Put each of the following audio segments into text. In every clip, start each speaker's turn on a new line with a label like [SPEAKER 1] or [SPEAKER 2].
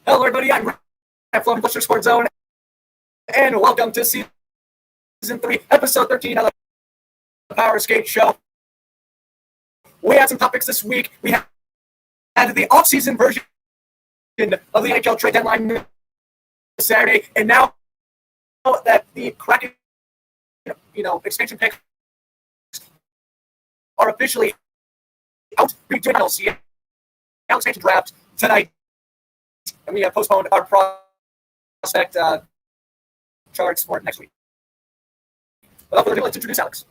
[SPEAKER 1] Hello, everybody. I'm Ryan from Buster Sports Zone, and welcome to Season 3, Episode 13 of the Power Skate Show. We had some topics this week. We had the off-season version of the NHL trade deadline Saturday, and now that the Kraken, expansion picks are officially out, we do not see expansion draft tonight, and we have postponed our prospect charts for next week. Without further ado, let's introduce Alex.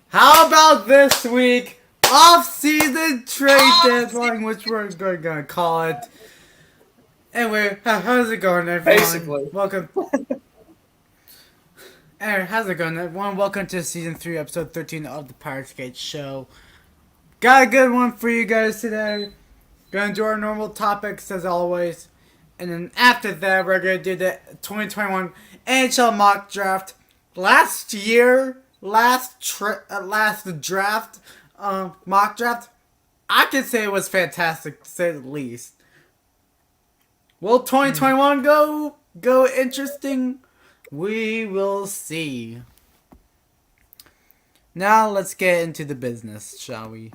[SPEAKER 2] How about this week? Off-season trade deadline, which we're going to call it. Anyway, how's it going, everyone?
[SPEAKER 1] Basically.
[SPEAKER 2] Welcome. Anyway, how's it going, everyone? Welcome to Season 3, Episode 13 of the Power Skate Show. Got a good one for you guys today. Gonna do our normal topics as always. And then after that, we're gonna do the 2021 NHL Mock Draft. Last draft, mock draft, I could say it was fantastic, to say the least. Will 2021 go interesting? We will see. Now let's get into the business, shall we?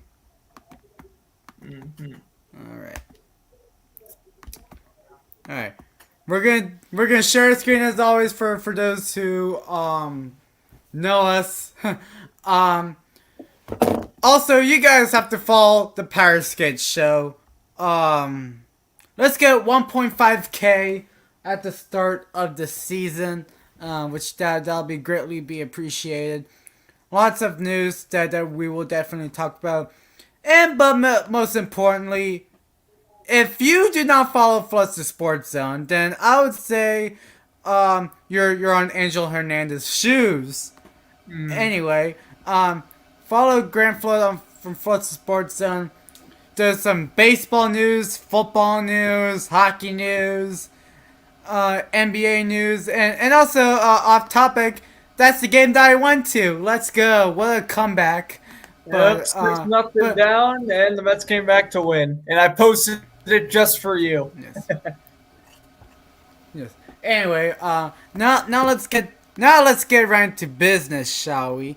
[SPEAKER 2] All right. We're gonna share the screen as always for those who know us. Also, you guys have to follow the Power Skate Show. Let's get 1.5K at the start of the season, which that'll be greatly be appreciated. Lots of news that we will definitely talk about, but most importantly, if you do not follow Fluster Sports Zone, then I would say you're on Angel Hernandez's shoes. Anyway, follow Grant Flood from Fluster Sports Zone. There's some baseball news, football news, hockey news, NBA news, and also off topic. That's the game that I went to. Let's go! What a comeback!
[SPEAKER 1] Yep, 6-0 down, and the Mets came back to win. And I posted it just for you.
[SPEAKER 2] Yes. Yes. Anyway, now let's get right into business, shall we?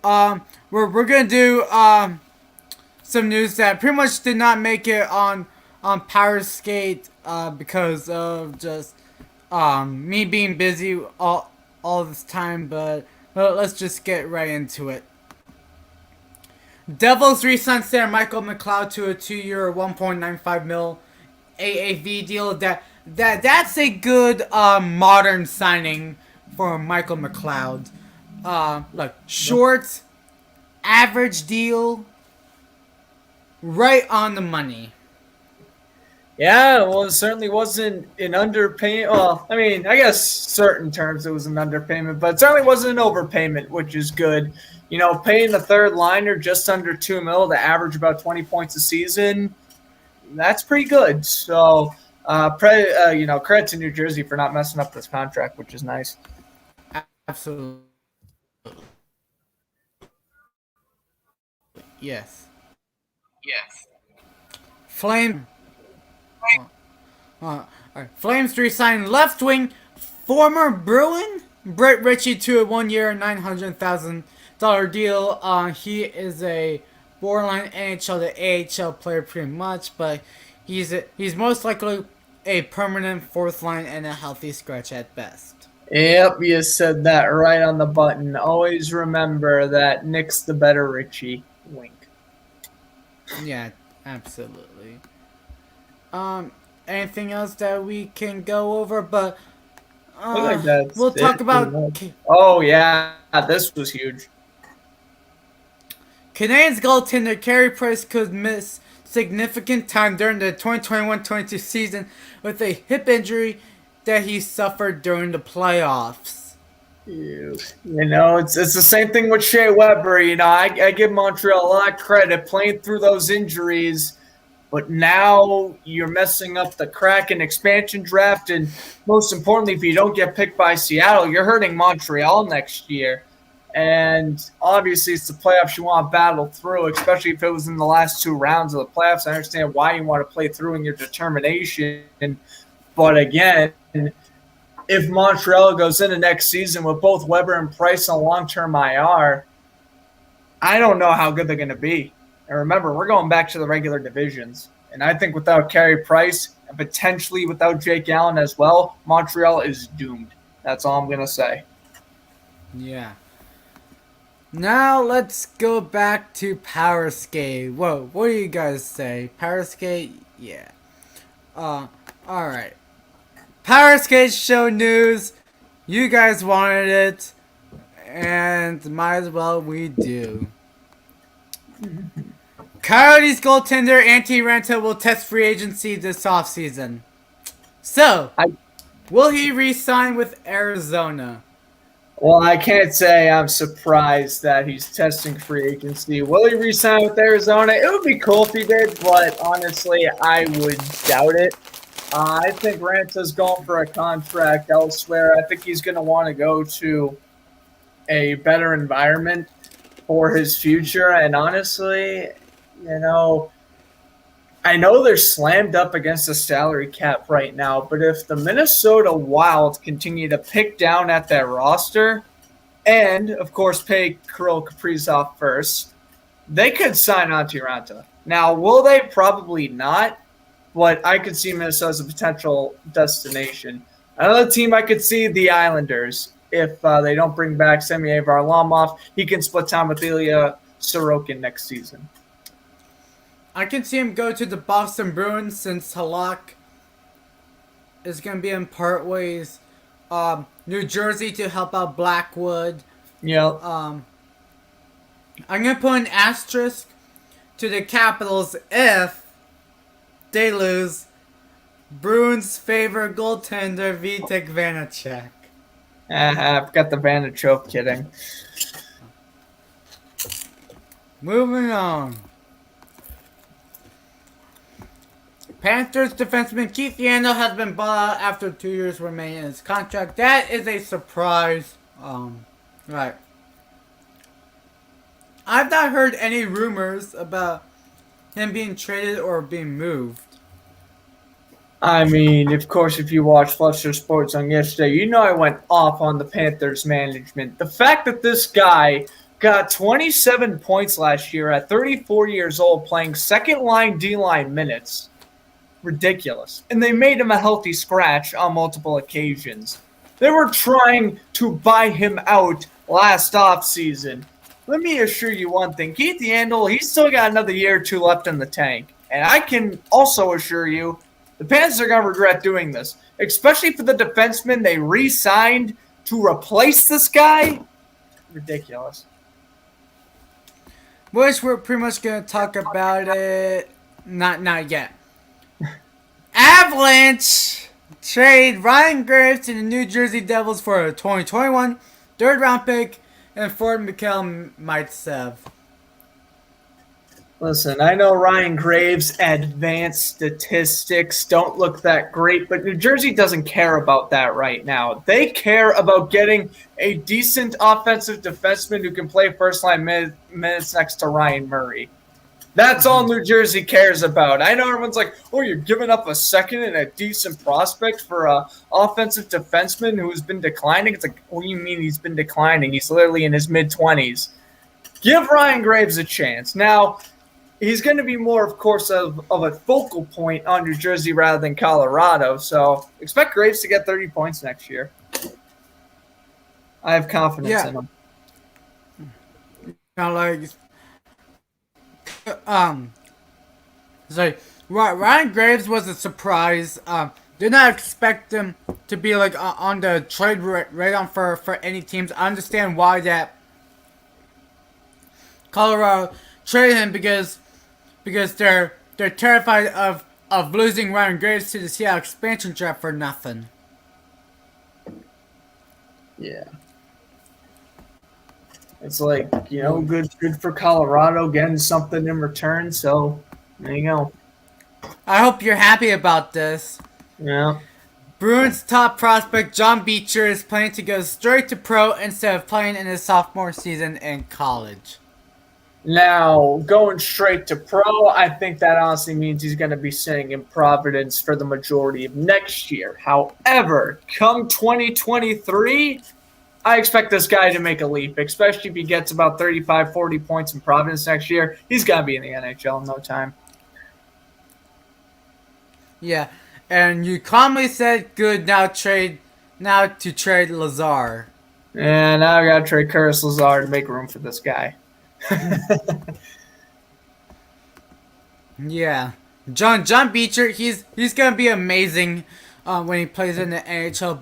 [SPEAKER 2] We're gonna do some news that pretty much did not make it on Power Skate because of just me being busy all this time. But let's just get right into it. Devils re-signed center Michael Mccloud to a 2-year, $1.95 million AAV deal. That's a good modern signing for Michael Mccloud. Look, short, average deal, right on the money.
[SPEAKER 1] Yeah, well, it certainly wasn't an underpayment. Well, I mean, I guess certain terms it was an underpayment, but it certainly wasn't an overpayment, which is good. You know, paying the third liner just under $2 million to average about 20 points a season, that's pretty good. So, credit to New Jersey for not messing up this contract, which is nice.
[SPEAKER 2] Absolutely. Yes. Flames re-signed left wing former Bruin Brett Ritchie to a 1-year, $900,000 deal. He is a borderline NHL to AHL player, pretty much, but he's most likely a permanent fourth line and a healthy scratch at best.
[SPEAKER 1] Yep, you said that right on the button. Always remember that Nick's the better Ritchie. Wink.
[SPEAKER 2] Yeah, absolutely. Anything else that we can go over? But we'll talk about.
[SPEAKER 1] Oh yeah, this was huge.
[SPEAKER 2] Canadiens goaltender Carey Price could miss significant time during the 2021-22 season with a hip injury that he suffered during the playoffs.
[SPEAKER 1] You know, it's the same thing with Shea Weber. You know, I give Montreal a lot of credit playing through those injuries, but now you're messing up the Kraken expansion draft, and most importantly, if you don't get picked by Seattle, you're hurting Montreal next year. And obviously, it's the playoffs you want to battle through, especially if it was in the last 2 rounds of the playoffs. I understand why you want to play through in your determination. But again, if Montreal goes into next season with both Weber and Price on long-term IR, I don't know how good they're going to be. And remember, we're going back to the regular divisions. And I think without Carey Price and potentially without Jake Allen as well, Montreal is doomed. That's all I'm going to say.
[SPEAKER 2] Yeah. Now let's go back to Power Skate. Whoa, what do you guys say? Power Skate? Yeah. Alright. Power Skate show news. You guys wanted it. And might as well we do. Coyotes goaltender Antti Raanta will test free agency this offseason. So, will he re-sign with Arizona?
[SPEAKER 1] Well, I can't say I'm surprised that he's testing free agency. Will he re-sign with Arizona? It would be cool if he did, but honestly, I would doubt it. I think Ranta's going for a contract elsewhere. I think he's going to want to go to a better environment for his future. And honestly, I know they're slammed up against the salary cap right now, but if the Minnesota Wild continue to pick down at their roster and, of course, pay Kirill Kaprizov first, they could sign Antti Raanta. Now, will they? Probably not, but I could see Minnesota as a potential destination. Another team I could see, the Islanders. If they don't bring back Semyon Varlamov, he can split time with Ilya Sorokin next season.
[SPEAKER 2] I can see him go to the Boston Bruins since Halak is going to be in part ways. New Jersey to help out Blackwood.
[SPEAKER 1] Yep.
[SPEAKER 2] I'm going to put an asterisk to the Capitals if they lose. Bruins favor goaltender Vitek Vanacek.
[SPEAKER 1] I've got the Vanachok kidding.
[SPEAKER 2] Moving on. Panthers defenseman Keith Yandle has been bought out after 2 years remaining in his contract. That is a surprise. Right. I've not heard any rumors about him being traded or being moved.
[SPEAKER 1] I mean, of course, if you watched Fletcher Sports on yesterday, I went off on the Panthers management. The fact that this guy got 27 points last year at 34 years old playing second-line D-line minutes, ridiculous. And they made him a healthy scratch on multiple occasions. They were trying to buy him out last offseason. Let me assure you one thing. Keith Yandle, he's still got another year or two left in the tank. And I can also assure you, the Panthers are going to regret doing this, especially for the defenseman they re-signed to replace this guy. Ridiculous.
[SPEAKER 2] Which we're pretty much going to talk about it. Not yet. Avalanche trade Ryan Graves to the New Jersey Devils for a 2021 third-round pick and for Mikhail Maitsev.
[SPEAKER 1] Listen, I know Ryan Graves' advanced statistics don't look that great, but New Jersey doesn't care about that right now. They care about getting a decent offensive defenseman who can play first-line minutes next to Ryan Murray. That's all New Jersey cares about. I know everyone's like, oh, you're giving up a second and a decent prospect for an offensive defenseman who's been declining? It's like, what do you mean he's been declining? He's literally in his mid-20s. Give Ryan Graves a chance. Now, he's going to be more, of course, of a focal point on New Jersey rather than Colorado. So expect Graves to get 30 points next year. I have confidence in him.
[SPEAKER 2] Ryan Graves was a surprise. Did not expect him to be on the trade radar for any teams. I understand why that Colorado traded him because they're terrified of losing Ryan Graves to the Seattle expansion draft for nothing.
[SPEAKER 1] Yeah. It's like, good for Colorado getting something in return, so there you go.
[SPEAKER 2] I hope you're happy about this.
[SPEAKER 1] Yeah.
[SPEAKER 2] Bruins top prospect John Beecher is planning to go straight to pro instead of playing in his sophomore season in college.
[SPEAKER 1] Now, going straight to pro, I think that honestly means he's going to be sitting in Providence for the majority of next year. However, come 2023, I expect this guy to make a leap, especially if he gets about 35, 40 points in Providence next year. He's going to be in the NHL in no time.
[SPEAKER 2] Yeah, and you calmly said good now to trade Lazar.
[SPEAKER 1] And now I got to trade Curtis Lazar to make room for this guy.
[SPEAKER 2] Yeah, John Beecher, he's gonna be amazing when he plays in the NHL,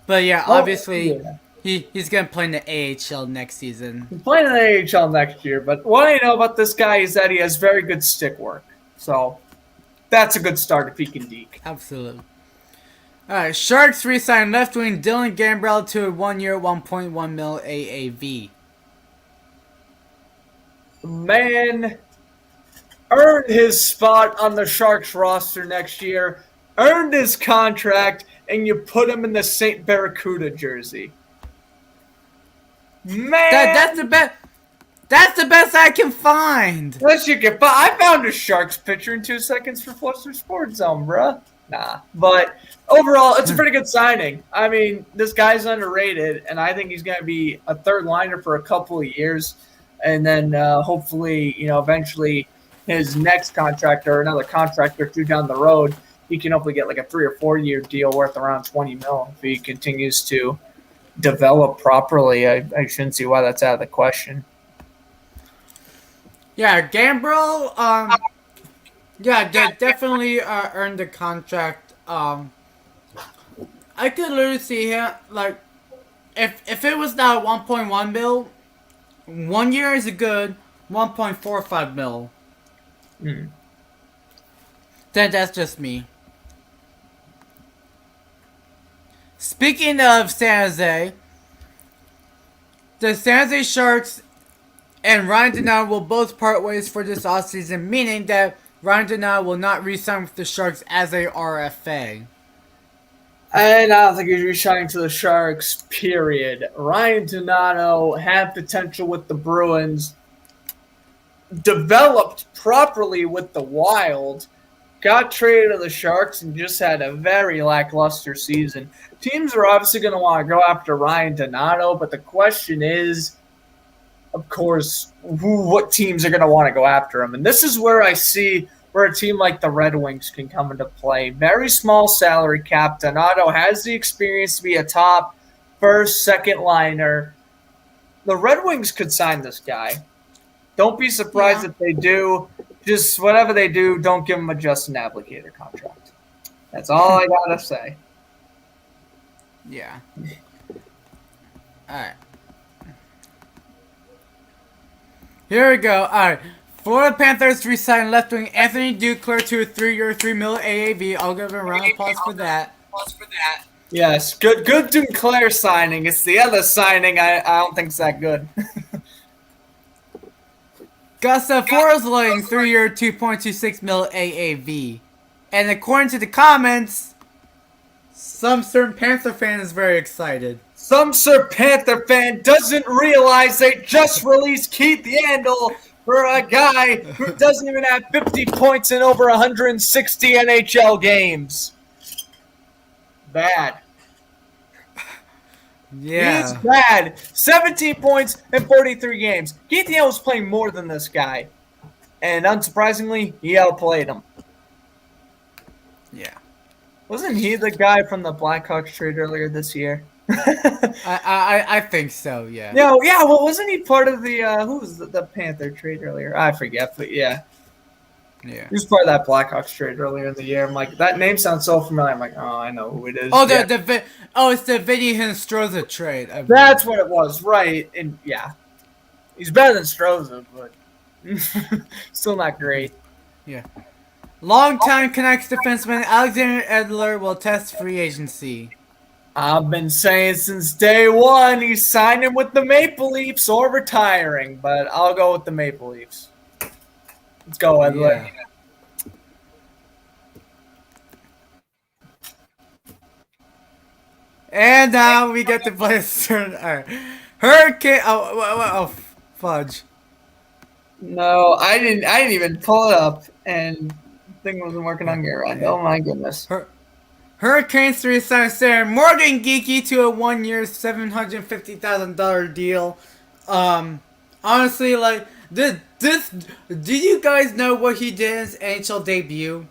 [SPEAKER 2] but yeah, obviously he's gonna play in the AHL next season.
[SPEAKER 1] He's playing in the AHL next year, but what I know about this guy is that he has very good stick work, so that's a good start if he can deke.
[SPEAKER 2] Absolutely. All right, Sharks re-signed left wing Dylan Gambrell to a 1-year, $1.1 million AAV.
[SPEAKER 1] Man earned his spot on the Sharks roster next year, earned his contract, and you put him in the St. Barracuda jersey. Man,
[SPEAKER 2] That's the best. That's the best I can find.
[SPEAKER 1] Unless you can, I found a Sharks picture in 2 seconds for Fluster Sports Zone, bruh. Nah, but overall, it's a pretty good signing. I mean, this guy's underrated, and I think he's going to be a third liner for a couple of years. And then hopefully, eventually his next contract or another contract or two down the road, he can hopefully get like a 3 or 4 year deal worth around $20 million if he continues to develop properly. I shouldn't see why that's out of the question.
[SPEAKER 2] Yeah, Gambrell, definitely earned the contract. I could literally see him, like, if it was not 1.1 mil, 1 year is a good 1.45 mil. That's just me. Speaking of San Jose, the San Jose Sharks and Ryan Donato will both part ways for this offseason, meaning that Ryan Donato will not re-sign with the Sharks as a RFA.
[SPEAKER 1] And I don't think he's re-signing to the Sharks, period. Ryan Donato had potential with the Bruins, developed properly with the Wild, got traded to the Sharks, and just had a very lackluster season. Teams are obviously going to want to go after Ryan Donato, but the question is, of course, what teams are going to want to go after him? And this is where I see where a team like the Red Wings can come into play. Very small salary cap. Donato has the experience to be a top first, second liner. The Red Wings could sign this guy. Don't be surprised if they do. Just whatever they do, don't give him a Justin Applicator contract. That's all I got to say.
[SPEAKER 2] Yeah. All right. Here we go. All right. Florida Panthers re-signed left wing Anthony Duclair to a 3-year, $3 million AAV. I'll give him a round of applause for that.
[SPEAKER 1] Yes, good Duclair signing. It's the other signing I don't think's that good.
[SPEAKER 2] Gustav Forsling, 3-year, $2.26 million AAV. And according to the comments, some certain Panther fan is very excited.
[SPEAKER 1] Some Sir Panther fan doesn't realize they just released Keith Yandle for a guy who doesn't even have 50 points in over 160 NHL games. Bad.
[SPEAKER 2] Yeah.
[SPEAKER 1] He's bad. 17 points in 43 games. Keith Yandle was playing more than this guy. And unsurprisingly, he outplayed him.
[SPEAKER 2] Yeah.
[SPEAKER 1] Wasn't he the guy from the Blackhawks trade earlier this year?
[SPEAKER 2] I think so, yeah.
[SPEAKER 1] No, yeah, well, wasn't he part of the, who was the Panther trade earlier? I forget, but yeah.
[SPEAKER 2] Yeah.
[SPEAKER 1] He was part of that Blackhawks trade earlier in the year. I'm like, that name sounds so familiar. I'm like, oh, I know who it is.
[SPEAKER 2] Oh, it's the Vinny Hinstroza trade.
[SPEAKER 1] That's what it was, right. And, yeah. He's better than Stroza, but still not great.
[SPEAKER 2] Yeah. Longtime Canucks defenseman Alexander Edler will test free agency.
[SPEAKER 1] I've been saying since day one he's signing with the Maple Leafs or retiring, but I'll go with the Maple Leafs. Let's go, Edler.
[SPEAKER 2] And now we get to play a certain. Alright. Hurricane. Oh, fudge.
[SPEAKER 3] No, I didn't. I didn't even pull it up, and the thing wasn't working on your end. Oh my goodness.
[SPEAKER 2] Hurricanes to resign center Morgan Geekie to a 1-year, $750,000 deal. Honestly, like this. Do you guys know what he did in his NHL debut?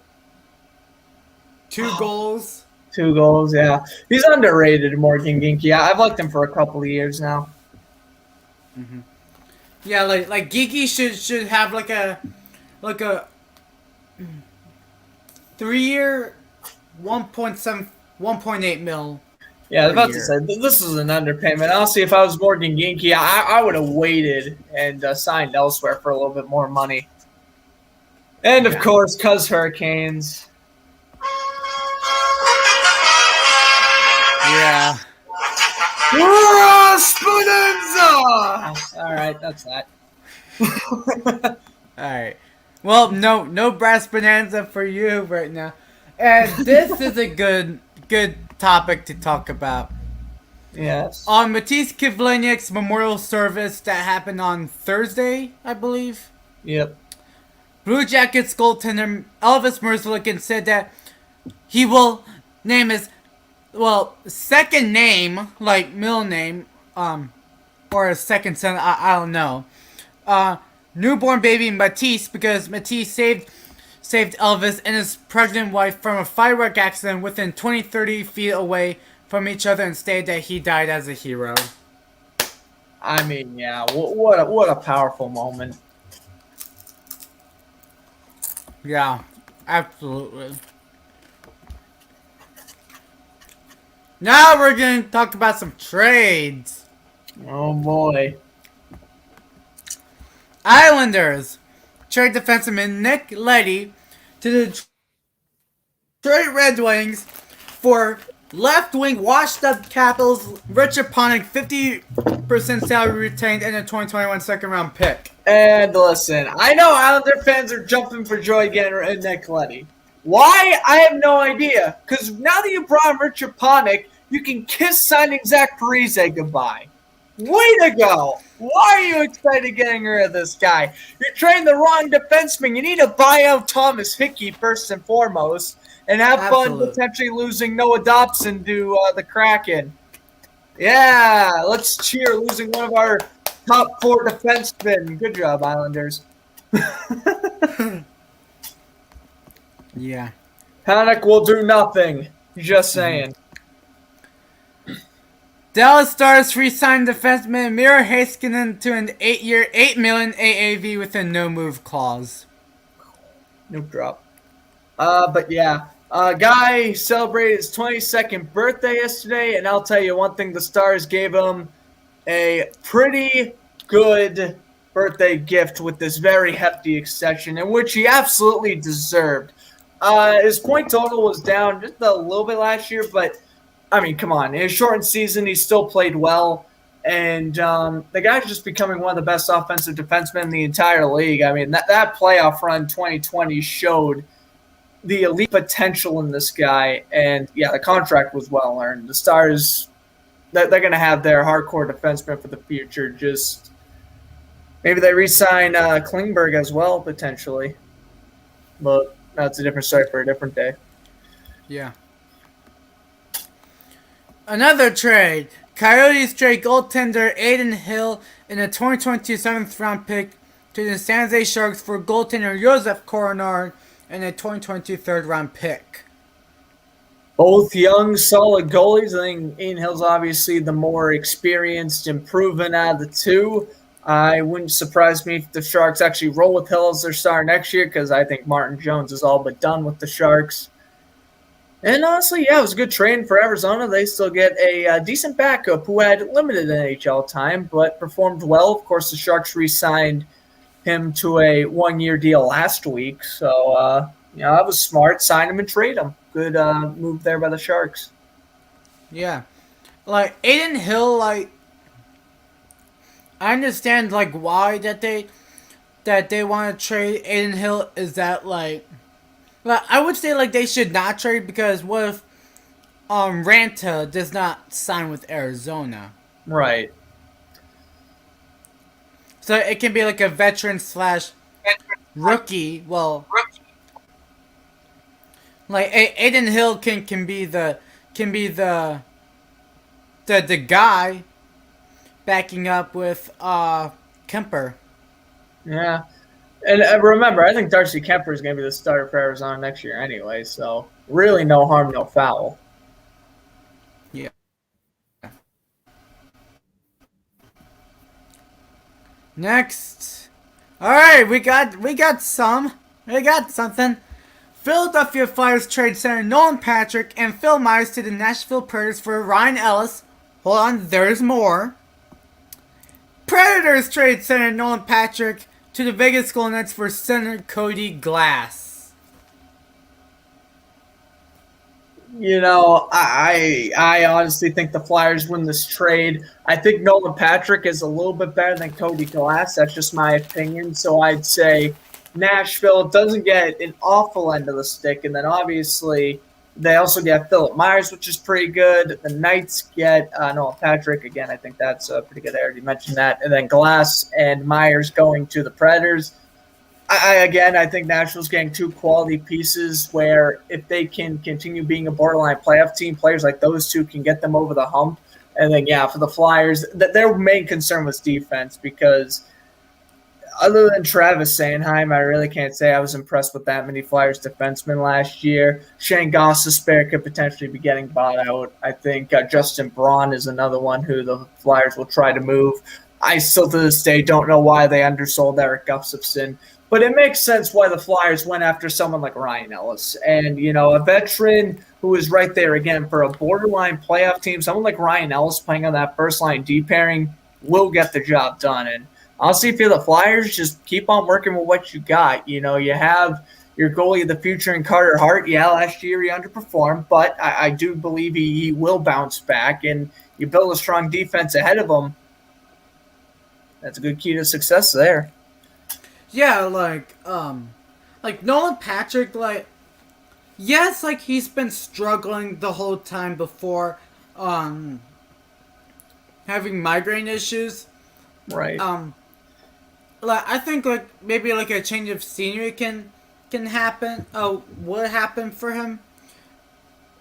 [SPEAKER 2] 2 goals.
[SPEAKER 3] 2 goals, yeah. He's underrated, Morgan Ginky. I've liked him for a couple of years now.
[SPEAKER 2] Mm-hmm. Yeah, like Geeky should have like a 3-year, 1.8 mil.
[SPEAKER 3] Yeah, I was about to say, this is an underpayment. Honestly, if I was Morgan Ginky, I would have waited and signed elsewhere for a little bit more money. And, of course, cuz Hurricanes.
[SPEAKER 2] Yeah.
[SPEAKER 3] Spinenza! All right, that's that.
[SPEAKER 2] All right. Well, no brass bonanza for you right now. And this is a good topic to talk about.
[SPEAKER 3] Yes.
[SPEAKER 2] On Matisse Kivleniek's memorial service that happened on Thursday, I believe.
[SPEAKER 3] Yep.
[SPEAKER 2] Blue Jackets goaltender Elvis Merzlikins said that he will name his second name, like middle name, or a second son, I don't know. Newborn baby Matisse, because Matisse saved Elvis and his pregnant wife from a firework accident within 20-30 feet away from each other, and stated that he died as a hero.
[SPEAKER 3] I mean, yeah, what a powerful moment.
[SPEAKER 2] Yeah, absolutely. Now we're going to talk about some trades.
[SPEAKER 3] Oh, boy.
[SPEAKER 2] Islanders trade defenseman Nick Leddy to the Detroit Red Wings for left-wing washed-up Capitals Richard Panik 50% salary retained and a 2021 second-round pick.
[SPEAKER 3] And listen, I know Islander fans are jumping for joy getting Nick Leddy. Why? I have no idea. Because now that you brought in Richard Panik, you can kiss signing Zach Parise goodbye. Way to go! Why are you excited getting rid of this guy? You're trading the wrong defenseman. You need to buy out Thomas Hickey first and foremost, and have fun potentially losing Noah Dobson to the Kraken. Yeah, let's cheer losing one of our top 4 defensemen. Good job, Islanders.
[SPEAKER 2] Yeah.
[SPEAKER 3] Panic will do nothing. Just saying.
[SPEAKER 2] Dallas Stars re-signed defenseman Miro Heiskanen to an 8-year, $8 million AAV with a no-move clause.
[SPEAKER 3] Nope drop. But yeah. Guy celebrated his 22nd birthday yesterday, and I'll tell you one thing, the Stars gave him a pretty good birthday gift with this very hefty extension, in which he absolutely deserved. His point total was down just a little bit last year, but I mean, come on. In a shortened season, he still played well. And the guy's just becoming one of the best offensive defensemen in the entire league. I mean, that playoff run 2020 showed the elite potential in this guy. And, yeah, the contract was well earned. The Stars, they're going to have their hardcore defenseman for the future. Just maybe they re-sign Klingberg as well, potentially. But that's a different story for a different day.
[SPEAKER 2] Yeah. Another trade. Coyotes trade goaltender Aiden Hill in a 2022 7th-round pick to the San Jose Sharks for goaltender Josef Korenar and a 2022 3rd-round pick.
[SPEAKER 3] Both young, solid goalies. I think Aiden Hill's obviously the more experienced and proven out of the two. I wouldn't surprise me if the Sharks actually roll with Hill as their star next year, because I think Martin Jones is all but done with the Sharks. And honestly, yeah, it was a good trade for Arizona. They still get a decent backup who had limited NHL time but performed well. Of course, the Sharks re-signed him to a 1-year deal last week. So, that was smart. Sign him and trade him. Good move there by the Sharks.
[SPEAKER 2] Yeah. Like, Aiden Hill, like, I understand, like, why that they want to trade Aiden Hill is that, like, I would say, like, they should not trade because what Ranta does not sign with Arizona.
[SPEAKER 3] Right.
[SPEAKER 2] So it can be like a veteran slash rookie. Well, like Aiden Hill can be the guy backing up with Kemper.
[SPEAKER 3] Yeah. And remember, I think Darcy Kemper is going to be the starter for Arizona next year anyway, so really no harm, no foul.
[SPEAKER 2] Yeah. Next. Alright, we got something. Philadelphia Flyers trade center Nolan Patrick and Phil Myers to the Nashville Predators for Ryan Ellis. Hold on, there's more. Predators trade center Nolan Patrick to the Vegas Golden Knights for center Cody Glass.
[SPEAKER 3] You know, I honestly think the Flyers win this trade. I think Nolan Patrick is a little bit better than Cody Glass. That's just my opinion. So I'd say Nashville doesn't get an awful end of the stick. And then obviously they also get Philip Myers, which is pretty good. The Knights get Nolan Patrick. Again, I think that's pretty good. I already mentioned that. And then Glass and Myers going to the Predators. I think Nashville's getting two quality pieces where if they can continue being a borderline playoff team, players like those two can get them over the hump. And then, yeah, for the Flyers, their main concern was defense because other than Travis Sanheim, I really can't say I was impressed with that many Flyers defensemen last year. Shane Gostisbehere could potentially be getting bought out. I think Justin Braun is another one who the Flyers will try to move. I still to this day don't know why they undersold Eric Gustafsson. But it makes sense why the Flyers went after someone like Ryan Ellis. And, you know, a veteran who is right there again for a borderline playoff team, someone like Ryan Ellis playing on that first line D pairing will get the job done. And honestly, if you're the Flyers, just keep on working with what you got. You know, you have your goalie of the future in Carter Hart. Yeah, last year he underperformed, but I do believe he will bounce back. And you build a strong defense ahead of him. That's a good key to success there.
[SPEAKER 2] Yeah, like Nolan Patrick, yes, he's been struggling the whole time before, having migraine issues.
[SPEAKER 3] Right.
[SPEAKER 2] I think maybe a change of scenery can happen. Would happen for him.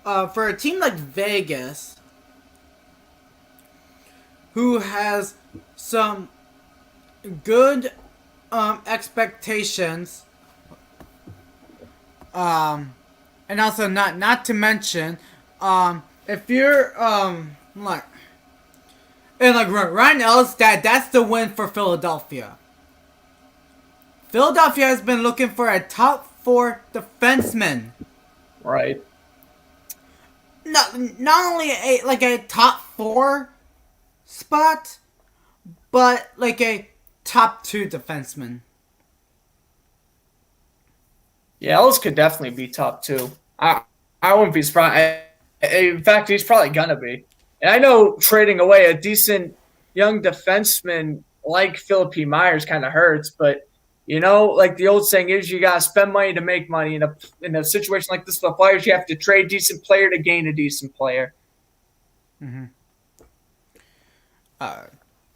[SPEAKER 2] For a team like Vegas, who has some good expectations, and also not to mention, if you're Ryan Ellis, that's the win for Philadelphia. Philadelphia has been looking for a top 4 defenseman.
[SPEAKER 3] Right.
[SPEAKER 2] Not only a top 4 spot, but a top 2 defenseman.
[SPEAKER 3] Yeah, Ellis could definitely be top 2. I wouldn't be surprised. In fact, he's probably gonna be. And I know trading away a decent young defenseman like Philip Myers kind of hurts, but you know, like the old saying is, you gotta spend money to make money. In a situation like this with the Flyers, you have to trade decent player to gain a decent player.
[SPEAKER 2] Mm-hmm.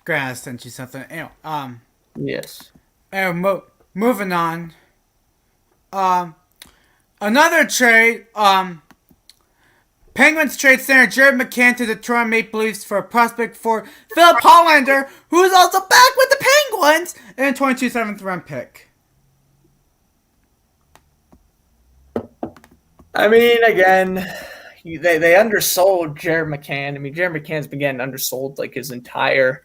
[SPEAKER 2] Grant, I sent you something. Anyway,
[SPEAKER 3] yes.
[SPEAKER 2] Anyway, moving on. Another trade. Penguins trade center Jared McCann to the Toronto Maple Leafs for a prospect for Philip Hollander, who is also back with the Penguins, and a 22 7th round pick.
[SPEAKER 3] I mean, again, they undersold Jared McCann. I mean, Jared McCann's been getting undersold like his entire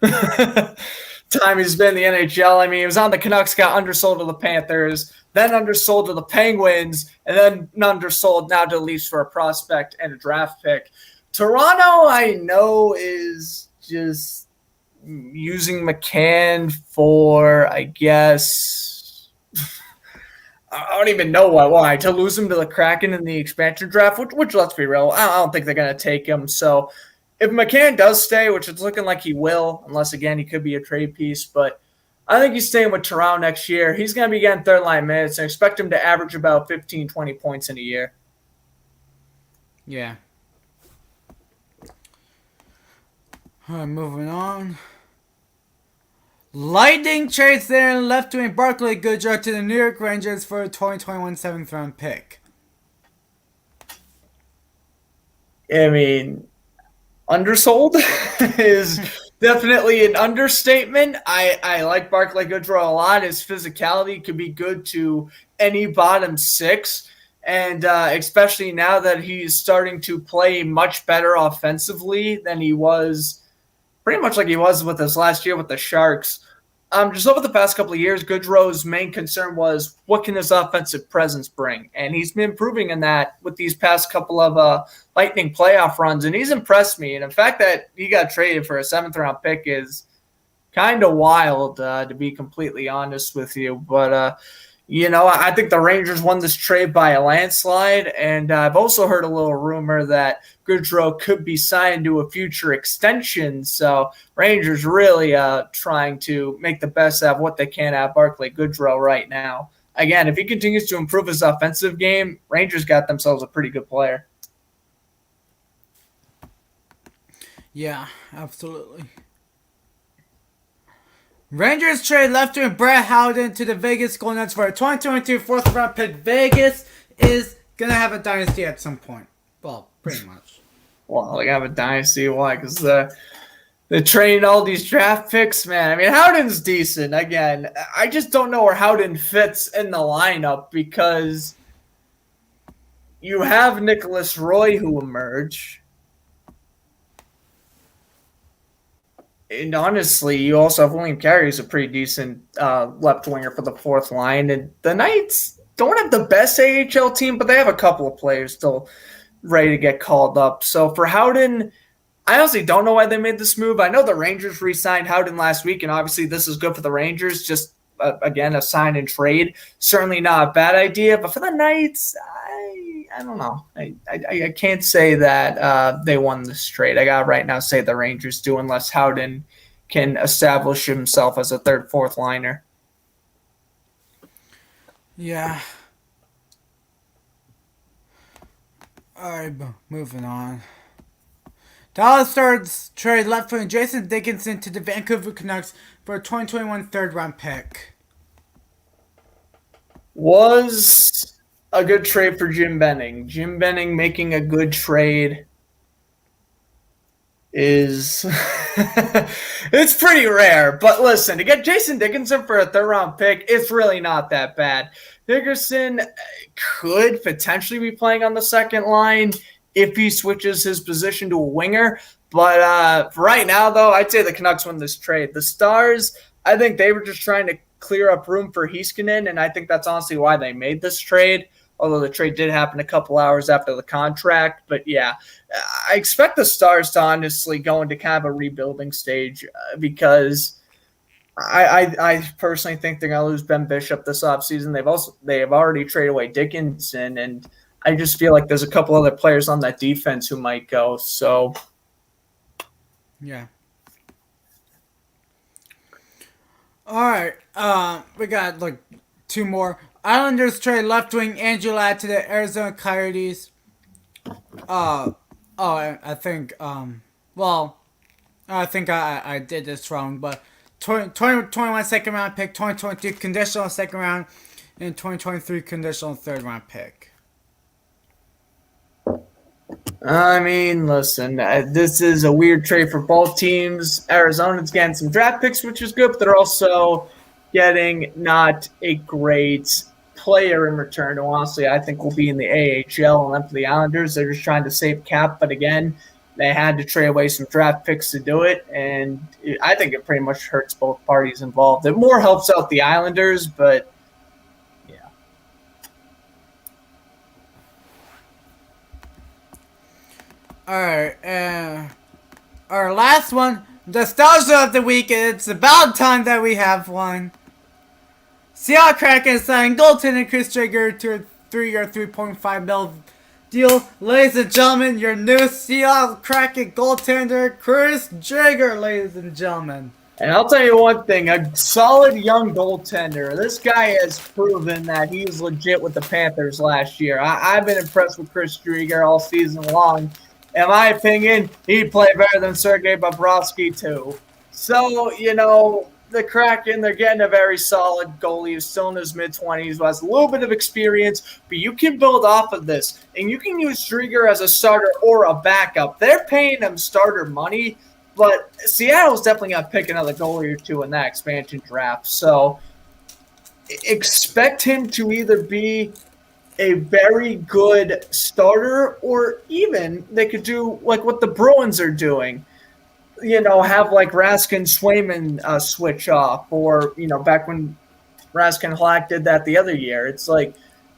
[SPEAKER 3] time he's been in the NHL. I mean, he was on the Canucks, got undersold to the Panthers, then undersold to the Penguins, and then undersold now to the Leafs for a prospect and a draft pick. Toronto, I know, is just using McCann for, I guess, I don't even know why, to lose him to the Kraken in the expansion draft, which let's be real, I don't think they're going to take him. So if McCann does stay, which it's looking like he will, unless, again, he could be a trade piece, but I think he's staying with Toronto next year. He's going to be getting third-line minutes, and expect him to average about 15, 20 points in a year.
[SPEAKER 2] Yeah. Alright, moving on. Lightning trades their left wing Barclay Goodrow to the New York Rangers for a 2021 7th round pick.
[SPEAKER 3] I mean, undersold is definitely an understatement. I like Barclay Goodrow a lot. His physicality could be good to any bottom six. And especially now that he's starting to play much better offensively than he was, pretty much like he was with us last year with the Sharks. Just over the past couple of years, Goodrow's main concern was what can his offensive presence bring? And he's been improving in that with these past couple of Lightning playoff runs, and he's impressed me. And the fact that he got traded for a 7th-round pick is kind of wild, to be completely honest with you. But, I think the Rangers won this trade by a landslide, and I've also heard a little rumor that Goodrow could be signed to a future extension. So Rangers really trying to make the best out of what they can out of Barclay Goodrow right now. Again, if he continues to improve his offensive game, Rangers got themselves a pretty good player.
[SPEAKER 2] Yeah, absolutely. Rangers trade left wing Brett Howden to the Vegas Golden Knights for a 2022 4th-round pick. Vegas is going to have a dynasty at some point. Well, pretty much.
[SPEAKER 3] Well, they have a dynasty. Why? Because they're trading all these draft picks, man. I mean, Howden's decent. Again, I just don't know where Howden fits in the lineup because you have Nicholas Roy who emerged. And honestly, you also have William Carey, who's a pretty decent left winger for the 4th line. And the Knights don't have the best AHL team, but they have a couple of players still ready to get called up. So for Howden, I honestly don't know why they made this move. I know the Rangers re-signed Howden last week, and obviously this is good for the Rangers. Just, again, a sign and trade. Certainly not a bad idea. But for the Knights, I don't know. I can't say that they won this trade. I got to right now say the Rangers do unless Howden can establish himself as a 3rd, 4th liner.
[SPEAKER 2] Yeah. All right, moving on. Dallas Stars trade left wing Jason Dickinson to the Vancouver Canucks for a 2021 3rd-round pick.
[SPEAKER 3] Was a good trade for Jim Benning. Jim Benning making a good trade is it's pretty rare. But listen, to get Jason Dickinson for a 3rd-round pick, it's really not that bad. Dickinson could potentially be playing on the 2nd line if he switches his position to a winger. But for right now, though, I'd say the Canucks win this trade. The Stars, I think they were just trying to clear up room for Heiskanen, and I think that's honestly why they made this trade. Although the trade did happen a couple hours after the contract. But, yeah, I expect the Stars to honestly go into kind of a rebuilding stage because I personally think they're going to lose Ben Bishop this offseason. They have already traded away Dickinson, and I just feel like there's a couple other players on that defense who might go. So,
[SPEAKER 2] yeah. All right. We got, 2 more. Islanders trade left wing Andrew Ladd to the Arizona Coyotes. I think I did this wrong, but 2021 2nd-round pick, 2022 conditional 2nd round, and 2023 conditional 3rd-round pick.
[SPEAKER 3] I mean, listen, this is a weird trade for both teams. Arizona's getting some draft picks, which is good, but they're also getting not a great player in return, who honestly I think will be in the AHL. And then for the Islanders, they're just trying to save cap. But again, they had to trade away some draft picks to do it. And I think it pretty much hurts both parties involved. It more helps out the Islanders, but yeah.
[SPEAKER 2] All right. Our last one, nostalgia of the week. It's about time that we have one. Seattle Kraken signed goaltender Chris Drager to a 3-year, $3.5 million deal. Ladies and gentlemen, your new Seattle Kraken goaltender, Chris Drager, ladies and gentlemen.
[SPEAKER 3] And I'll tell you one thing, a solid young goaltender. This guy has proven that he's legit with the Panthers last year. I've been impressed with Chris Drager all season long. in my opinion, he'd play better than Sergei Bobrovsky too. So, the Kraken, they're getting a very solid goalie who's still in his mid-20s, who has a little bit of experience, but you can build off of this, and you can use Drieger as a starter or a backup. They're paying him starter money, but Seattle's definitely going to pick another goalie or two in that expansion draft. So expect him to either be a very good starter, or even they could do like what the Bruins are doing. Have like Raskin Swayman switch off, or back when Raskin Halak did that the other year. It's like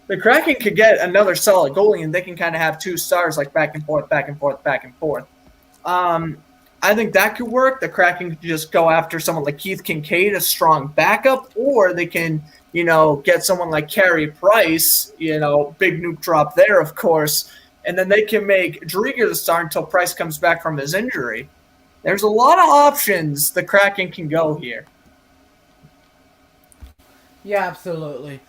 [SPEAKER 3] the Kraken could get another solid goalie, and they can kind of have two stars like back and forth, back and forth, back and forth. I think that could work. The Kraken could just go after someone like Keith Kincaid, a strong backup, or they can get someone like Carey Price, big nuke drop there, of course, and then they can make Drieger the star until Price comes back from his injury. There's a lot of options the Kraken can go here.
[SPEAKER 2] Yeah, absolutely.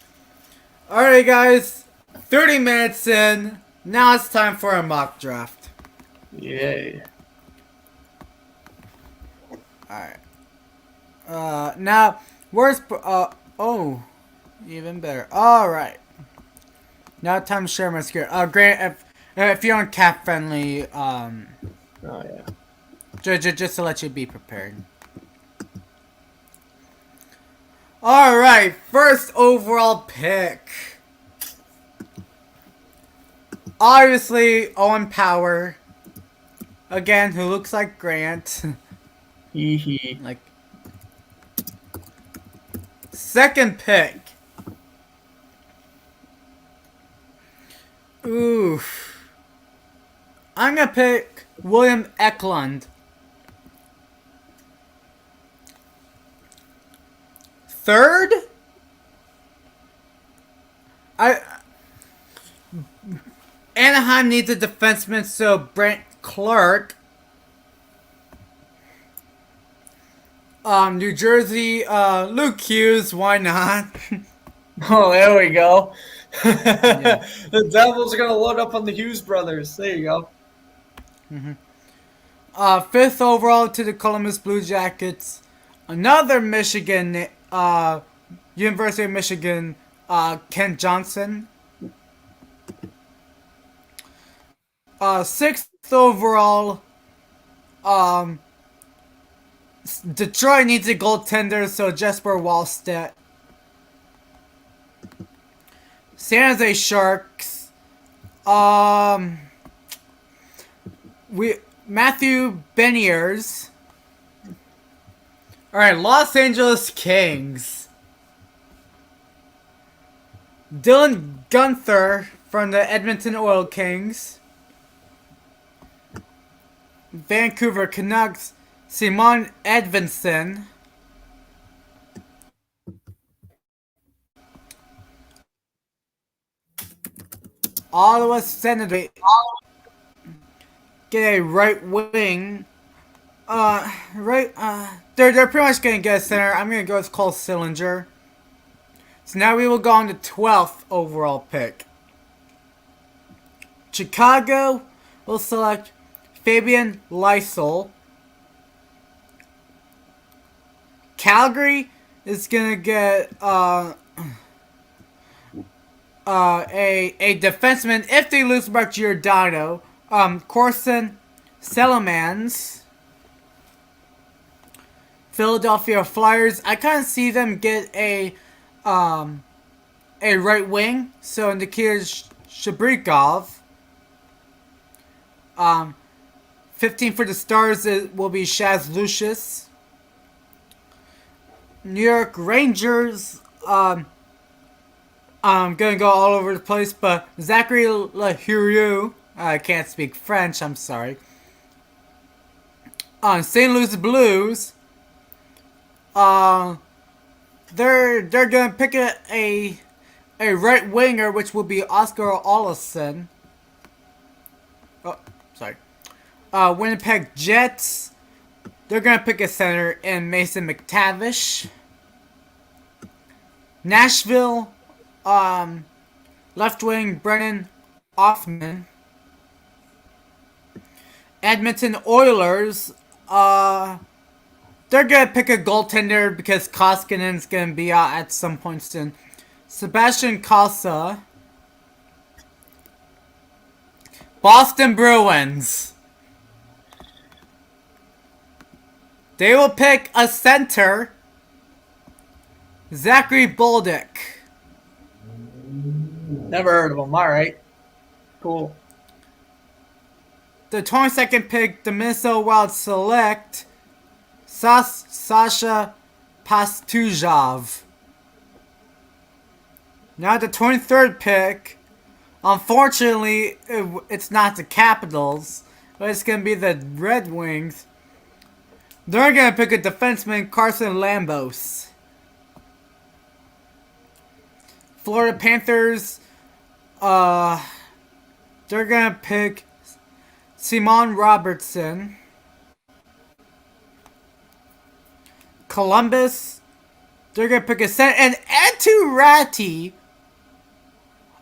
[SPEAKER 2] Alright, guys. 30 minutes in. Now it's time for a mock draft.
[SPEAKER 3] Yay.
[SPEAKER 2] Alright. Now, where's... oh. Even better. Alright. Now time to share my screen. Grant, if you're on cap friendly,
[SPEAKER 3] Oh, yeah.
[SPEAKER 2] Just to let you be prepared. Alright, first overall pick. Obviously, Owen Power. Again, who looks like Grant. Like. Second pick. Oof. I'm gonna pick William Eklund. Third, Anaheim needs a defenseman, so Brent Clark. New Jersey, Luke Hughes, why not?
[SPEAKER 3] Oh, there we go.
[SPEAKER 2] Yeah.
[SPEAKER 3] The Devils are going to load up on the Hughes brothers. There you go.
[SPEAKER 2] Fifth overall to the Columbus Blue Jackets. Another Michigan, University of Michigan, Kent Johnson. Sixth overall, Detroit needs a goaltender, so Jesper Wallstedt. San Jose Sharks, Matthew Beniers. Alright, Los Angeles Kings. Dylan Gunther from the Edmonton Oil Kings. Vancouver Canucks, Simon Edvinsson. Ottawa Senators get a right wing. They're pretty much gonna get a center. I'm gonna go with Cole Sillinger. So now we will go on to 12th overall pick. Chicago will select Fabian Lysel. Calgary is gonna get a defenseman if they lose Mark Giordano. Corson Selemans. Philadelphia Flyers. I kind of see them get a right wing. So Nikita Shabrikov. 15 for the Stars, it will be Shaz Lucius. New York Rangers. I'm gonna go all over the place, but Zachary Lahiriou. I can't speak French. I'm sorry. St. Louis Blues. They're gonna pick a right winger, which will be Oscar Olofsson. Oh, sorry. Winnipeg Jets. They're gonna pick a center in Mason McTavish. Nashville. Left wing Brennan Hoffman. Edmonton Oilers, they're gonna pick a goaltender because Koskinen's gonna be out at some point soon. Sebastian Casa. Boston Bruins. They will pick a center. Zachary Bolduc.
[SPEAKER 3] Never heard of him. All right. Cool.
[SPEAKER 2] The 22nd pick, the Minnesota Wild select Sasha Pastujov. Now the 23rd pick, unfortunately, it's not the Capitals, but it's going to be the Red Wings. They're going to pick a defenseman, Carson Lambos. Florida Panthers, they're going to pick Simon Robertson. Columbus, they're going to pick a center. And Etu Ratti,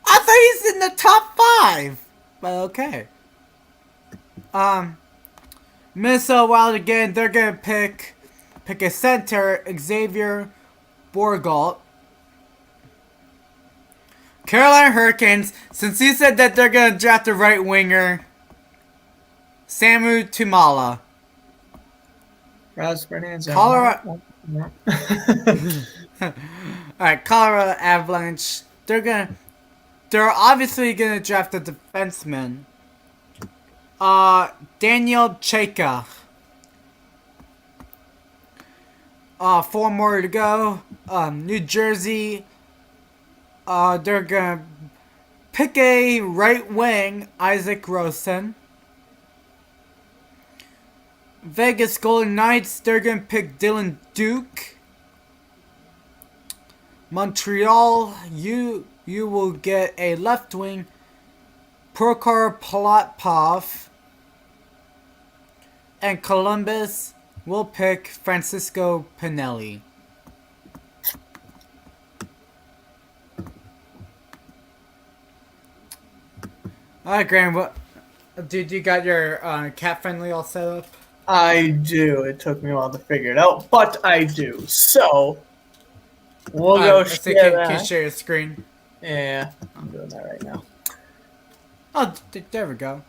[SPEAKER 2] I thought he's in the top 5. But okay. Minnesota Wild again, they're going to pick a center, Xavier Bourgault. Carolina Hurricanes, since he said that they're going to draft a right winger, Samu Tumala. Colorado. Alright, Colorado Avalanche. They're obviously gonna draft a defenseman. Daniel Chayka. 4 more to go. New Jersey. They're gonna pick a right wing, Isaac Rosen. Vegas Golden Knights, they're going to pick Dylan Duke. Montreal, you will get a left wing, Prokhor Palatpov. And Columbus will pick Francisco Pinelli. Alright, Graham, what, dude, you got your cat friendly all set up?
[SPEAKER 3] I do. It took me a while to figure it out, but I do. So, we'll go share that.
[SPEAKER 2] Can you share your screen?
[SPEAKER 3] Yeah, I'm doing that right now.
[SPEAKER 2] Oh, there we go.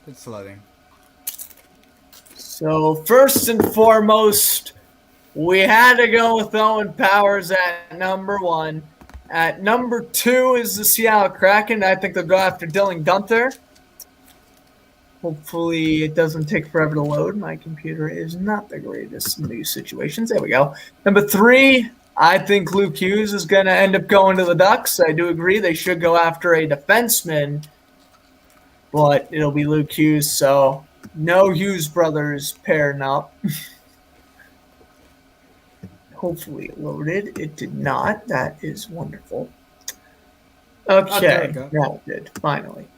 [SPEAKER 2] It's loading.
[SPEAKER 3] So, first and foremost, we had to go with Owen Powers at number 1. At number 2 is the Seattle Kraken. I think they'll go after Dylan Guenther. Hopefully it doesn't take forever to load. My computer is not the greatest in these situations. There we go. Number 3, I think Luke Hughes is going to end up going to the Ducks. I do agree they should go after a defenseman, but it'll be Luke Hughes, so no Hughes brothers pairing up. Hopefully it loaded. It did not. That is wonderful. Okay, now it did, finally.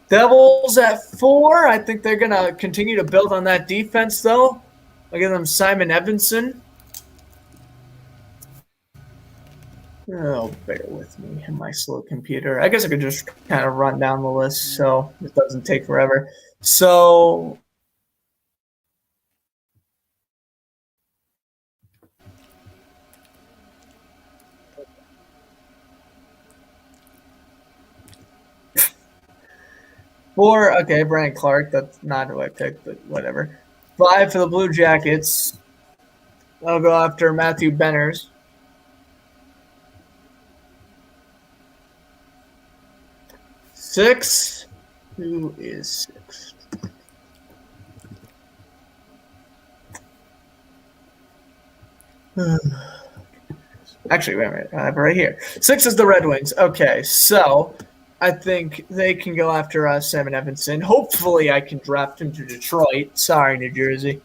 [SPEAKER 3] Devils at 4. I think they're going to continue to build on that defense, though. I'll give them Simon Evanson. Oh, bear with me and my slow computer. I guess I could just kind of run down the list so it doesn't take forever. So, four, okay, Brian Clark. That's not who I picked, but whatever. 5 for the Blue Jackets. I'll go after Matthew Benners. 6. Who is 6? Actually, wait a minute. I have it right here. 6 is the Red Wings. Okay, so I think they can go after Simon Evanson. Hopefully, I can draft him to Detroit. Sorry, New Jersey.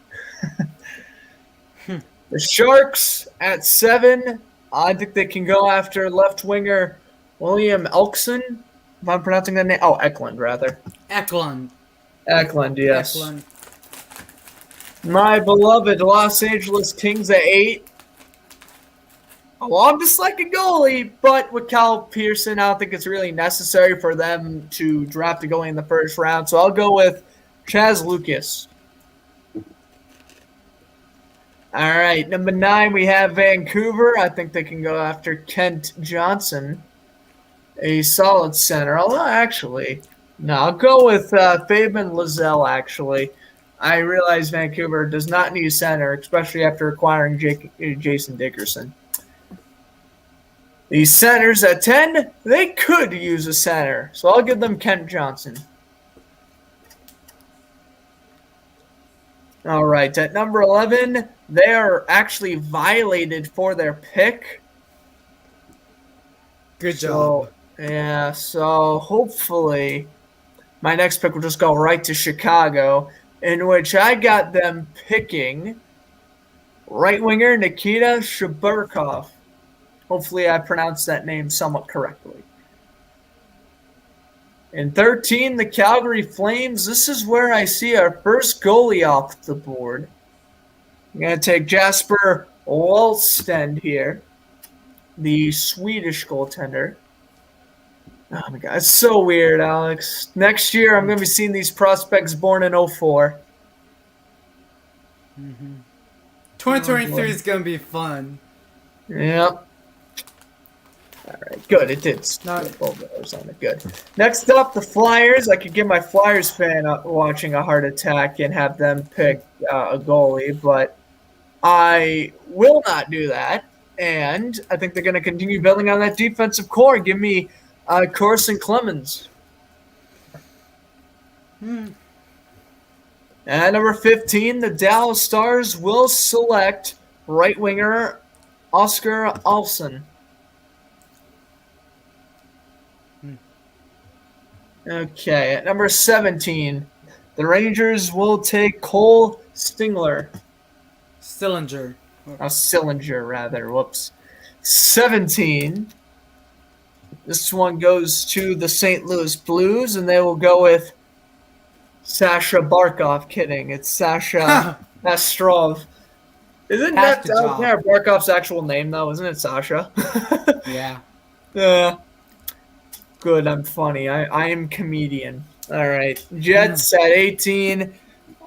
[SPEAKER 3] The Sharks at 7. I think they can go after left winger William Elkson. If I'm pronouncing that name. Oh, Eklund, rather.
[SPEAKER 2] Eklund,
[SPEAKER 3] yes.
[SPEAKER 2] Eklund.
[SPEAKER 3] My beloved Los Angeles Kings at 8. Well, I'm just like a goalie, but with Cal Pearson, I don't think it's really necessary for them to draft a goalie in the first round. So I'll go with Chaz Lucas. All right, number 9, we have Vancouver. I think they can go after Kent Johnson, a solid center. Although, actually, no, I'll go with Fabian Lizelle, actually. I realize Vancouver does not need a center, especially after acquiring Jason Dickerson. The centers at 10, they could use a center, so I'll give them Kent Johnson. All right, at number 11, they are actually violated for their pick.
[SPEAKER 2] Good job.
[SPEAKER 3] Yeah, so hopefully my next pick will just go right to Chicago, in which I got them picking right winger Nikita Shaburkov. Hopefully I pronounced that name somewhat correctly. In 13, the Calgary Flames. This is where I see our first goalie off the board. I'm going to take Jasper Wallstedt here, the Swedish goaltender. Oh, my God. It's so weird, Alex. Next year, I'm going to be seeing these prospects born in 04.
[SPEAKER 2] 2023 is going to be fun.
[SPEAKER 3] Yep. All right, good. It did. Good. Next up, the Flyers. I could give my Flyers fan watching a heart attack and have them pick a goalie, but I will not do that. And I think they're going to continue building on that defensive core. Give me Carson Clemens. At number 15, the Dallas Stars will select right winger Oscar Olsen. Okay, at number 17, the Rangers will take Cole Stillinger. Sillinger, rather. Whoops. 17. This one goes to the St. Louis Blues, and they will go with Sasha Barkov. Kidding. It's Sasha Astrov. Isn't that Barkov's actual name, though? Isn't it Sasha?
[SPEAKER 2] Yeah.
[SPEAKER 3] Yeah. Good, I'm funny. I am comedian. All right. Jets at 18.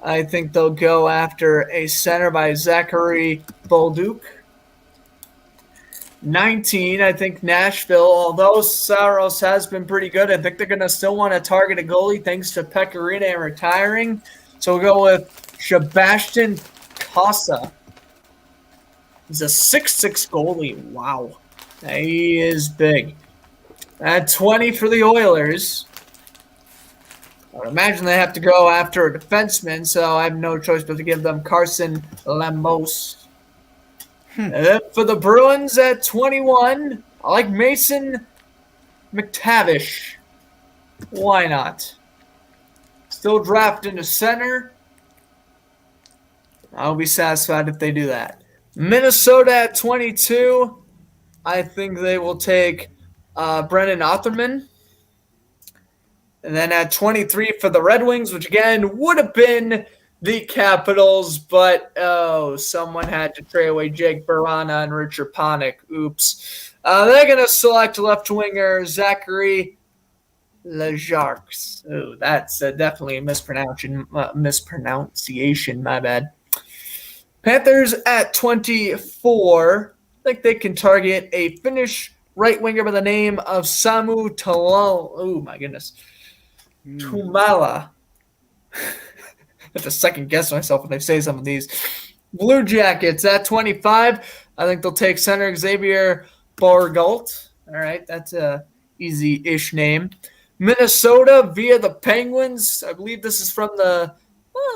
[SPEAKER 3] I think they'll go after a center by Zachary Bolduc. 19, I think Nashville, although Saros has been pretty good, I think they're going to still want to target a goalie thanks to Pecorino retiring. So we'll go with Sebastian Casa. He's a 6'6" goalie. Wow. He is big. At 20 for the Oilers, I would imagine they have to go after a defenseman, so I have no choice but to give them Carson Lemos. For the Bruins at 21, I like Mason McTavish. Why not? Still drafting a center. I'll be satisfied if they do that. Minnesota at 22, I think they will take Brendan Otherman. And then at 23 for the Red Wings, which again would have been the Capitals, but someone had to trade away Jake Barana and Richard Panik. Oops. They're going to select left winger Zachary Lejarks. Oh, that's definitely a mispronunciation. My bad. Panthers at 24. I think they can target a Finnish right winger by the name of Samu Talal. Oh, my goodness. Tumala. I have to second guess myself when they say some of these. Blue Jackets at 25. I think they'll take center Xavier Borgault. All right, that's a easy-ish name. Minnesota via the Penguins. I believe this is from the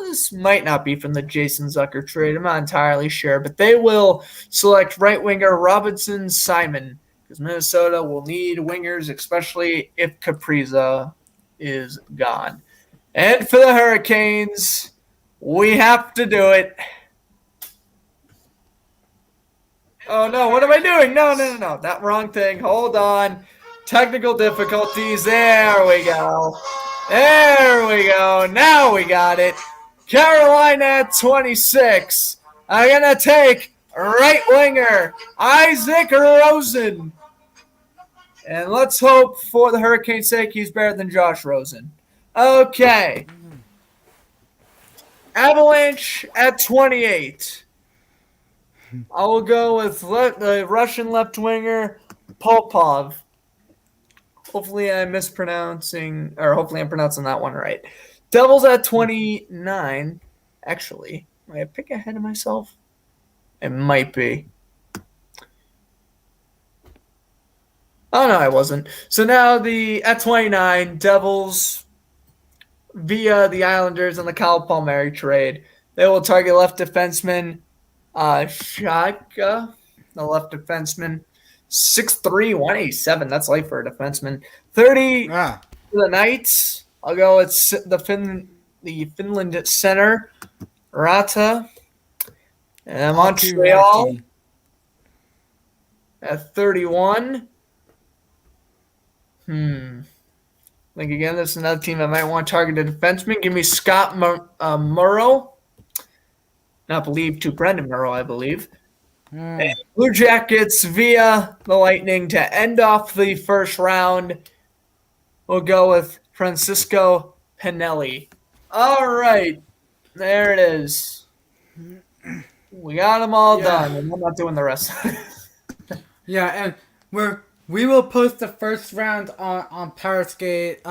[SPEAKER 3] this might not be from the Jason Zucker trade. I'm not entirely sure, but they will select right winger Robinson Simon because Minnesota will need wingers, especially if Kaprizov is gone. And for the Hurricanes, we have to do it. Oh, no, what am I doing? No. That wrong thing. Hold on. Technical difficulties. There we go. Now we got it. Carolina at 26. I'm going to take right winger, Isaac Rosen. And let's hope for the Hurricanes' sake he's better than Josh Rosen. Okay. Avalanche at 28. I will go with the Russian left winger, Popov. Hopefully I'm pronouncing that one right. Devils at 29. Actually, am I a pick ahead of myself? It might be. Oh, no, I wasn't. So now at 29, Devils, via the Islanders and the Kyle Palmieri trade, they will target left defenseman Shaka, the left defenseman, 6'3", 187. That's light for a defenseman. 30 for the Knights. I'll go with the Finland center, Rata. And Montreal at 31. I think, again, this is another team that might want to target a defenseman. Give me Scott Murrow. To Brendan Murrow, I believe. And Blue Jackets via the Lightning to end off the first round. We'll go with Francisco Pinelli. All right. There it is. We got them all done, and we're not doing the rest.
[SPEAKER 2] Yeah, and we will post the first round on Powerskate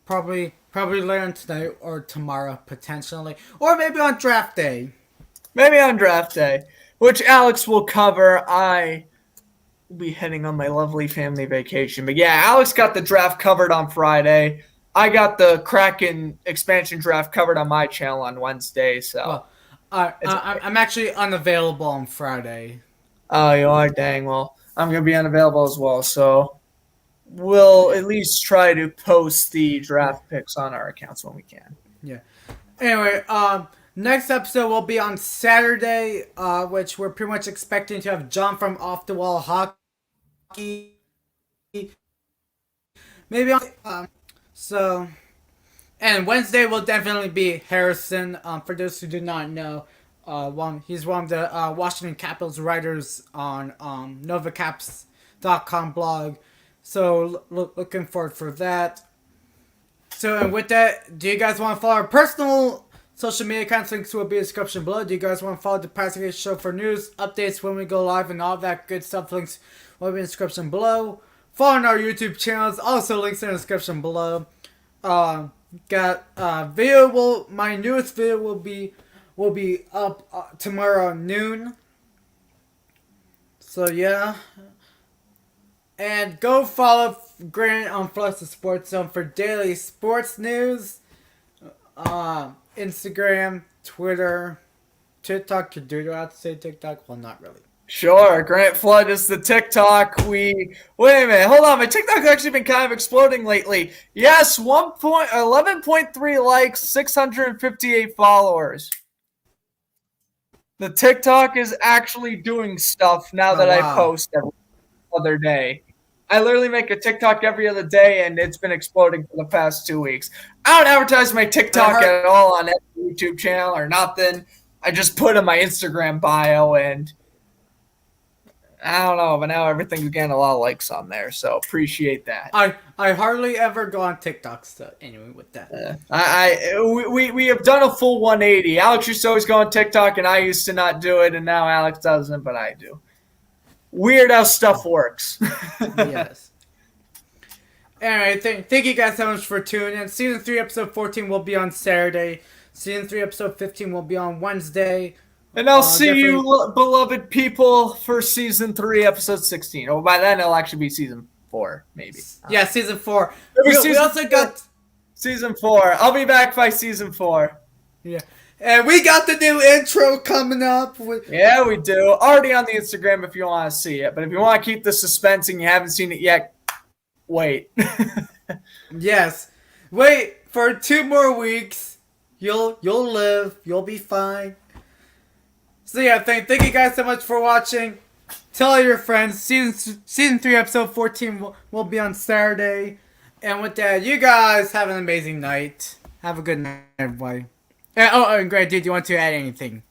[SPEAKER 2] probably later tonight or tomorrow potentially, or maybe on draft day.
[SPEAKER 3] Maybe on draft day, which Alex will cover. I will be heading on my lovely family vacation. But yeah, Alex got the draft covered on Friday. I got the Kraken expansion draft covered on my channel on Wednesday. So
[SPEAKER 2] I'm actually unavailable on Friday.
[SPEAKER 3] Oh, you are? Dang. Well, I'm going to be unavailable as well. So we'll at least try to post the draft picks on our accounts when we can.
[SPEAKER 2] Yeah. Anyway, next episode will be on Saturday, which we're pretty much expecting to have John from Off the Wall Hockey. Maybe on and Wednesday will definitely be Harrison. For those who do not know, he's one of the Washington Capitals writers on NovaCaps.com blog. So looking forward for that. So, and with that, do you guys want to follow our personal social media accounts? Links will be in the description below. Do you guys want to follow the Powerskate Show for news, updates when we go live, and all that good stuff? Links will be in the description below. Follow our YouTube channels. Also, links in the description below. My newest video will be up tomorrow noon. So yeah. And go follow Grant on Flush the Sports Zone for daily sports news. Instagram, Twitter, TikTok. Do I have to say TikTok? Well, not really.
[SPEAKER 3] Sure, Grant Flood is the TikTok. Wait a minute, hold on. My TikTok's actually been kind of exploding lately. Yes, 11.3 likes, 658 followers. The TikTok is actually doing stuff now that I post every other day. I literally make a TikTok every other day, and it's been exploding for the past 2 weeks. I don't advertise my TikTok at all on any YouTube channel or nothing. I just put in my Instagram bio, and I don't know, but now everything's getting a lot of likes on there, so appreciate that.
[SPEAKER 2] I hardly ever go on TikTok, so anyway, with that.
[SPEAKER 3] We have done a full 180. Alex used to always go on TikTok, and I used to not do it, and now Alex doesn't, but I do. Weird how stuff works.
[SPEAKER 2] Yes. Anyway, thank you guys so much for tuning in. Season 3, Episode 14 will be on Saturday. Season 3, Episode 15 will be on Wednesday.
[SPEAKER 3] And I'll see you, beloved people, for Season 3, Episode 16. Or by then, it'll actually be Season 4, maybe.
[SPEAKER 2] Yeah, Season 4. We also got
[SPEAKER 3] Season 4. I'll be back by Season 4.
[SPEAKER 2] Yeah. And we got the new intro coming up.
[SPEAKER 3] Yeah, we do. Already on the Instagram if you want to see it. But if you want to keep the suspense and you haven't seen it yet, wait.
[SPEAKER 2] Yes. Wait for 2 more weeks. You'll live. You'll be fine. So yeah, thank you guys so much for watching. Tell all your friends. Season 3, Episode 14 will be on Saturday. And with that, you guys have an amazing night. Have a good night, everybody. And Greg, do you want to add anything?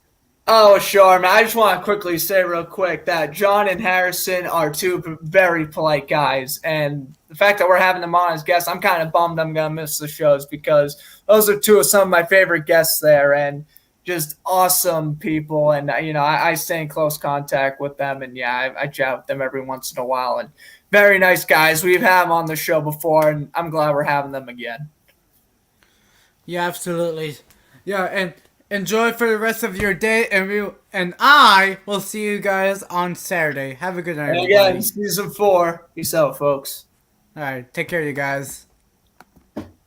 [SPEAKER 3] Oh, sure, man. I just want to quickly say real quick that John and Harrison are two very polite guys. And the fact that we're having them on as guests, I'm kind of bummed I'm going to miss the shows because those are two of some of my favorite guests there and just awesome people. And, I stay in close contact with them. And, yeah, I chat with them every once in a while. And very nice guys. We've had them on the show before, and I'm glad we're having them again.
[SPEAKER 2] Yeah, absolutely. Yeah, and enjoy for the rest of your day, and I will see you guys on Saturday. Have a good night,
[SPEAKER 3] And
[SPEAKER 2] everybody.
[SPEAKER 3] again, season 4. Peace out, folks.
[SPEAKER 2] All right, take care, you guys.